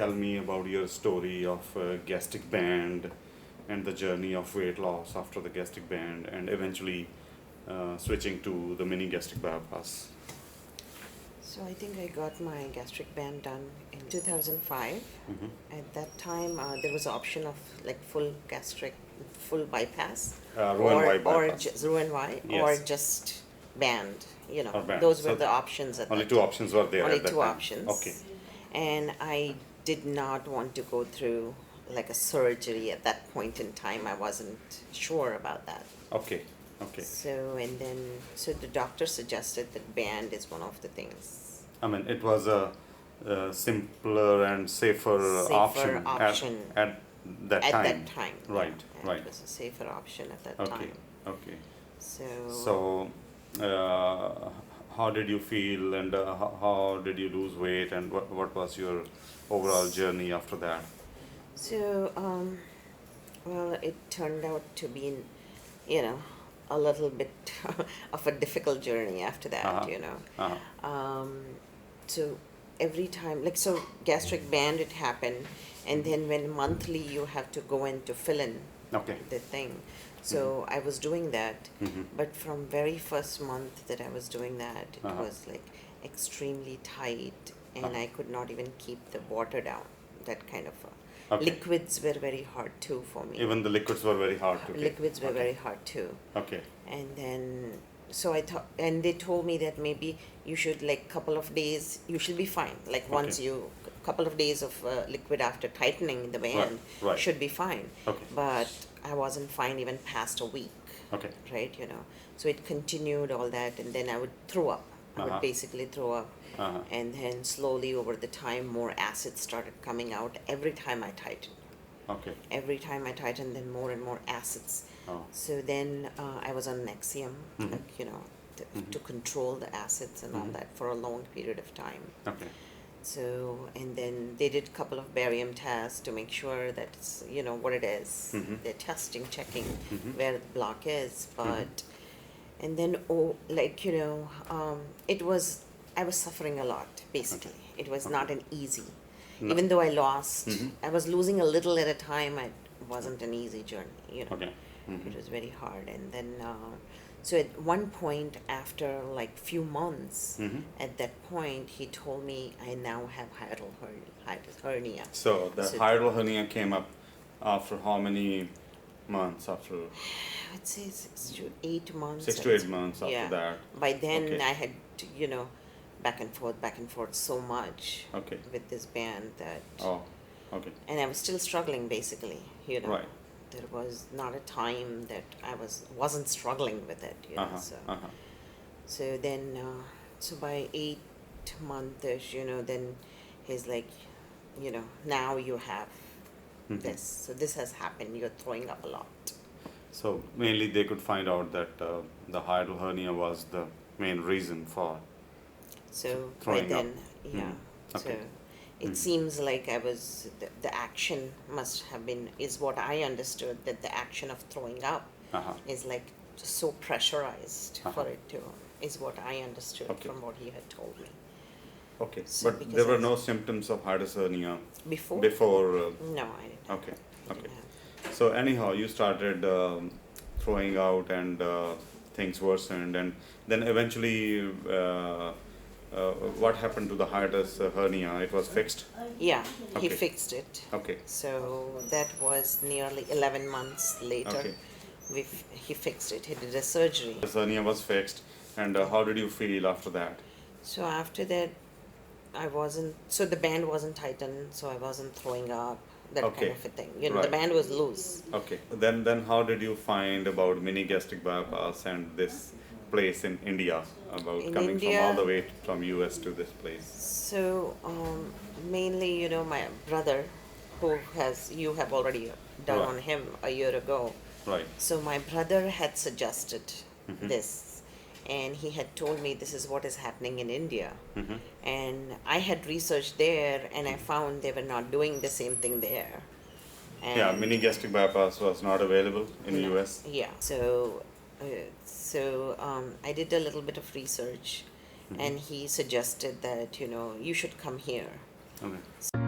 tell me about your story of gastric band and the journey of weight loss after the gastric band and eventually switching to the mini gastric bypass? So I think I got my gastric band done in 2005. Mm-hmm. At that time, there was an option of like full bypass, Roux-en-Y or bypass. just Roux-en-Y, Yes. or just band. Or band. Those were So the options at Only that two time. options were there Only at that two time. options. Okay. And I did not want to go through like a surgery at that point in time. I wasn't sure about that. Okay. Okay. So the doctor suggested that band is one of the things. I mean, it was a simpler and safer option at that At time. that time. Right. Yeah, Right. It was a safer option at that Okay. time. Okay. So How did you feel, and how did you lose weight, and what was your overall journey after that? So, well, it turned out to be, a little bit of a difficult journey after that, Uh-huh. So every time, gastric band, it happened, and then when monthly you have to go in to fill in Okay. the thing. So I was doing that, Mm-hmm. but from very first month that I was doing that, it Uh-huh. was like extremely tight, and Uh-huh. I could not even keep the water down. That kind of Okay. liquids were very hard too for me. Even the liquids were very hard to get. Liquids were Okay. very hard too. Okay. And then, so I thought, and they told me that maybe you should couple of days, you should be fine. Once Okay. couple of days of liquid after tightening the band right. should be fine. Okay. But I wasn't fine even past a week, Okay. right? So it continued all that, and then I would throw up. I would Uh-huh. basically throw up. Uh-huh. And then slowly over the time, more acids started coming out every time I tightened. Okay. Every time I tightened, then more and more acids. Oh. So then I was on Nexium, Mhm. to control the acids and all Mhm. that for a long period of time. Okay. So, and then they did a couple of barium tests to make sure that it's, what it is. Mhm. They're testing, checking Mhm. where the block is. But, and then, I was suffering a lot, basically. Okay. It was Okay. not an easy. No. Even though I lost, Mhm. I was losing a little at a time. It wasn't an easy journey, Okay. Mhm. It was very hard. And then, so at one point, after few months, Mhm. at that point, he told me I now have hiatal hernia. So the So- hiatal hernia came up after how many months after? I would say 6 to 8 months. 6 to 8 months after Yeah. that. By then, Okay. I had, back and forth so much Okay. with this band that, Oh. Okay. and I was still struggling, basically, Right. There was not a time that I wasn't struggling with it, Uh-huh. so. Uh-huh. So then, so by 8 months, then he's like, now you have Mhm. this. So this has happened. You're throwing up a lot. So mainly they could find out that the hiatal hernia was the main reason for. So by Throwing up. then, yeah. Mhm. Okay. So it Mhm. seems like the action must have been, is what I understood, that the action of throwing up Uh-huh. is so pressurized Uh-huh. for it to, is what I understood Okay. from what he had told me. Okay. So But because there were it's- no symptoms of hiatus hernia Before? before. No, I didn't. Okay. I Okay. didn't have. So anyhow, you started throwing out, and things worsened, and then eventually, what happened to the hiatus hernia? It was fixed. Yeah, he Okay. fixed it. Okay. So that was nearly 11 months later. Okay. He fixed it. He did a surgery. The hernia was fixed, and how did you feel after that? So after that, so the band wasn't tightened, so I wasn't throwing up, that Okay. kind of a thing. The Right. band was loose. Okay. Then how did you find about mini gastric bypass and this place in India, about In coming India- from all the way from US to this place? So mainly, my brother, you have already done Right. on him a year ago. Right. So my brother had suggested Mhm. this, and he had told me this is what is happening in India. Mhm. And I had researched there, and I found they were not doing the same thing there. And Yeah, mini gastric bypass was not available in No. US. Yeah. So I did a little bit of research, and he suggested that you should come here. Okay.